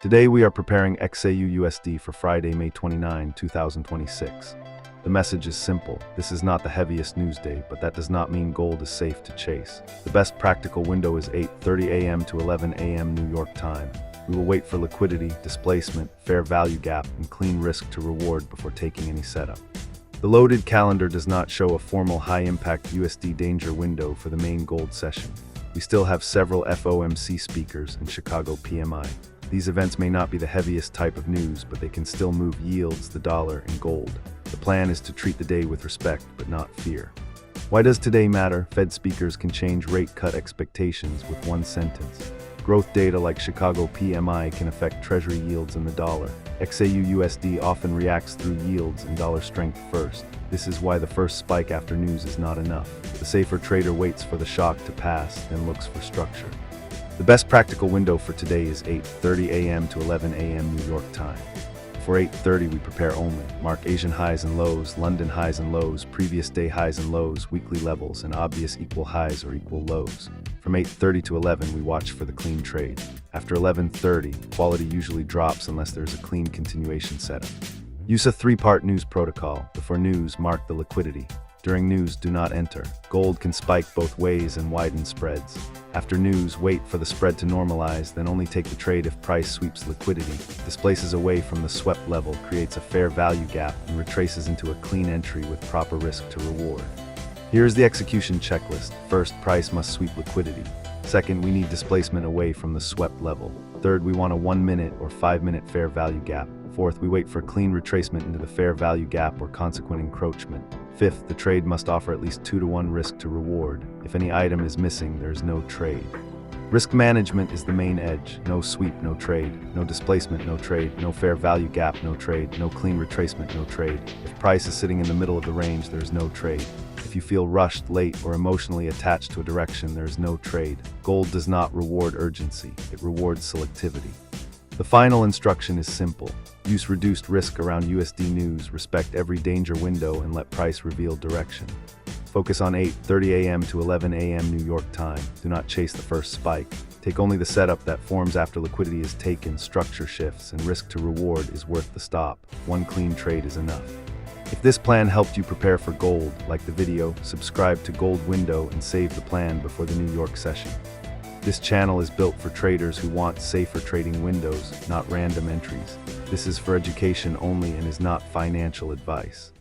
Today we are preparing XAUUSD for Friday, May 29, 2026. The message is simple. This is not the heaviest news day, but that does not mean gold is safe to chase. The best practical window is 8:30 a.m. to 11 a.m. New York time. We will wait for liquidity, displacement, fair value gap, and clean risk to reward before taking any setup. The loaded calendar does not show a formal high-impact USD danger window for the main gold session. We still have several FOMC speakers and Chicago PMI. These events may not be the heaviest type of news, but they can still move yields, the dollar, and gold. The plan is to treat the day with respect, but not fear. Why does today matter? Fed speakers can change rate cut expectations with one sentence. Growth data like Chicago PMI can affect Treasury yields and the dollar. XAUUSD often reacts through yields and dollar strength first. This is why the first spike after news is not enough. The safer trader waits for the shock to pass, then looks for structure. The best practical window for today is 8:30 a.m. to 11 a.m. New York time. For 8:30 we prepare only. Mark Asian highs and lows, London highs and lows, previous day highs and lows, weekly levels, and obvious equal highs or equal lows. From 8:30 to 11 we watch for the clean trade. After 11:30, quality usually drops unless there is a clean continuation setup. Use a three-part news protocol. Before news, mark the liquidity. During news, do not enter. Gold can spike both ways and widen spreads. After news, wait for the spread to normalize, then only take the trade if price sweeps liquidity, displaces away from the swept level, creates a fair value gap, and retraces into a clean entry with proper risk to reward. Here is the execution checklist. First, price must sweep liquidity. Second, we need displacement away from the swept level. Third, we want a 1-minute or 5-minute fair value gap. Fourth, we wait for clean retracement into the fair value gap or consequent encroachment. Fifth, the trade must offer at least 2-to-1 risk to reward. If any item is missing, there is no trade. Risk management is the main edge. No sweep, no trade. No displacement, no trade. No fair value gap, no trade. No clean retracement, no trade. If price is sitting in the middle of the range, there is no trade. If you feel rushed, late, or emotionally attached to a direction, there is no trade. Gold does not reward urgency. It rewards selectivity. The final instruction is simple. Use reduced risk around USD news, respect every danger window, and let price reveal direction. Focus on 8:30 a.m. to 11 a.m. New York time. Do not chase the first spike. Take only the setup that forms after liquidity is taken, structure shifts, and risk to reward is worth the stop. One clean trade is enough. If this plan helped you prepare for gold, like the video, subscribe to Gold Window, and save the plan before the New York session. This channel is built for traders who want safer trading windows, not random entries. This is for education only and is not financial advice.